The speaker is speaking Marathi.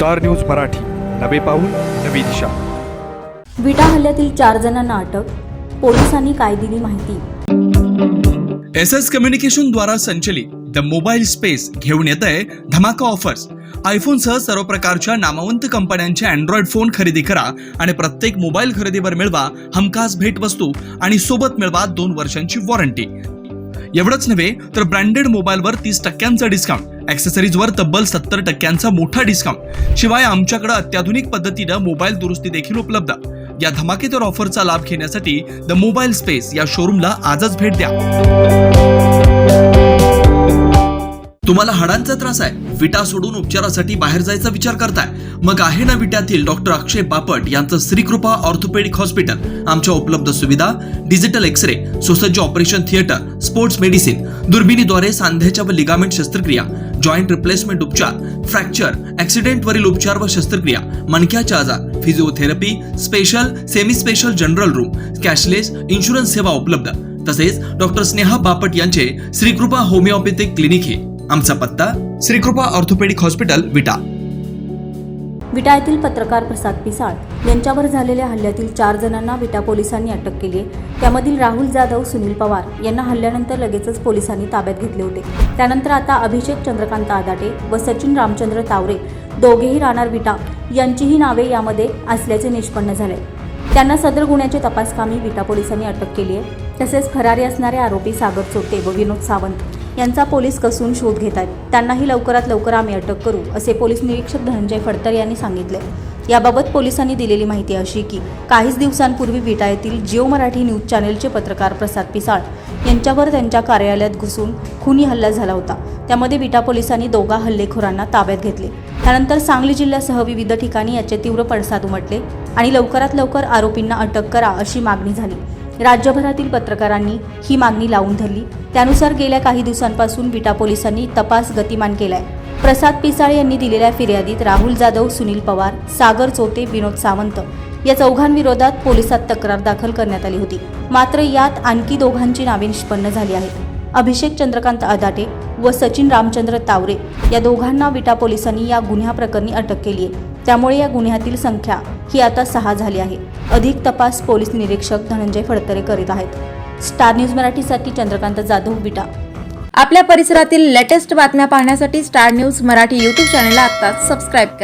स्टार न्यूज मराठी, नवे पाऊल नवी दिशा। विटा हल्ल्यातील 4 जणांना अटक, पोलिसांनी काय दिली माहिती। SS कम्युनिकेशन द्वारा संचलित द मोबाईल स्पेस घेऊन येत आहे धमाका ऑफर्स। आयफोन सह सर्व प्रकारच्या नामवंत कंपन्यांचे अँड्रॉइड फोन खरेदी करा आणि प्रत्येक मोबाईल खरेदीवर मिळवा हमखास भेटवस्तू आणि सोबत मिळवा 2 वर्षांची वॉरंटी। एवढंच नव्हे तर ब्रँडेड मोबाईलवर 30% डिस्काउंट, ॲक्सेसरीजवर तब्बल 70% मोठा डिस्काउंट। शिवाय आमच्याकडे अत्याधुनिक पद्धतीनं मोबाईल दुरुस्ती देखील उपलब्ध। या धमाकेदार ऑफरचा लाभ घेण्यासाठी द मोबाईल स्पेस या शोरूमला आजच भेट द्या। तुम्हाला हाडांचा त्रास आहे, विटा सोडून उपचारासाठी बाहेर जायचा विचार करताय? मग आहे ना विट्यातील डॉक्टर अक्षय बापट यांचं श्रीकृपा ऑर्थोपेडिक हॉस्पिटल। आमच्या उपलब्ध सुविधा डिजिटल एक्सरे, सुसज्ज ऑपरेशन थिएटर, स्पोर्ट्स मेडिसिन, दुर्बिणीद्वारे सांध्याच्या व लिगामेंट शस्त्रक्रिया, जॉईंट रिप्लेसमेंट उपचार, फ्रॅक्चर, ऍक्सिडेंटवरील उपचार व शस्त्रक्रिया, मणक्याचे आजार, physiotherapy, special, semi special general room, cashless insurance सेवा उपलब्ध। तसेच डॉक्टर स्नेहा बापट यांचे श्रीकृपा होमिओपॅथिक क्लिनिक हे। आमचा पत्ता श्रीकृपा ऑर्थोपेडिक हॉस्पिटल, विटा। विटा येथील पत्रकार प्रसाद पिसाळ यांच्यावर झालेल्या हल्ल्यातील 4 जणांना विटा पोलिसांनी अटक केली आहे। त्यामधील राहुल जाधव, सुनील पवार यांना हल्ल्यानंतर लगेचच पोलिसांनी ताब्यात घेतले होते। त्यानंतर आता अभिषेक चंद्रकांत आदाटे व सचिन रामचंद्र तावरे दोघेही राहणार विटा यांचीही नावे यामध्ये असल्याचे निष्पन्न झाले। त्यांना सदर गुन्ह्याचे तपासकामी विटा पोलिसांनी अटक केली आहे। तसेच फरारी असणारे आरोपी सागर चोटे व विनोद सावंत यांचा पोलीस कसून शोध घेत आहेत। त्यांनाही लवकरात लवकर आम्ही अटक करू असे पोलीस निरीक्षक धनंजय फडतर यांनी सांगितले। याबाबत पोलिसांनी दिलेली माहिती अशी की काहीच दिवसांपूर्वी विटा येथील जिओ मराठी न्यूज चॅनेलचे पत्रकार प्रसाद पिसाळ यांच्यावर त्यांच्या कार्यालयात घुसून खुनी हल्ला झाला होता। त्यामध्ये विटा पोलिसांनी दोघा हल्लेखोरांना ताब्यात घेतले। त्यानंतर सांगली जिल्ह्यासह विविध ठिकाणी याचे तीव्र पडसाद उमटले आणि लवकरात लवकर आरोपींना अटक करा अशी मागणी झाली। राज्यभरातील पत्रकारांनी ही मागणी लावून धरली। त्यानुसार गेल्या काही दिवसांपासून विटा पोलिसांनी तपास गतिमान केलाय। प्रसाद पिसाळे यांनी दिलेल्या फिर्यादीत राहुल जाधव, सुनील पवार, सागर चोटे, विनोद सावंत या चौघांविरोधात पोलिसात तक्रार दाखल करण्यात आली होती। मात्र यात आणखी दोघांची नावे निष्पन्न झाली आहेत। अभिषेक चंद्रकांत आदाटे व सचिन रामचंद्र तावरे या दोघांना विटा पोलिसांनी या गुन्ह्याप्रकरणी अटक केली आहे। त्यामुळे या गुन्ह्यातील संख्या ही आता 6 झाली आहे। अधिक तपास पोलीस निरीक्षक धनंजय फडतरे करीत आहेत। स्टार न्यूज मराठीसाठी चंद्रकांत जाधव, विटा। आपल्या परिसरातील लेटेस्ट बातम्या पाहण्यासाठी स्टार न्यूज मराठी YouTube चॅनलला आत्ताच सबस्क्राईब करा।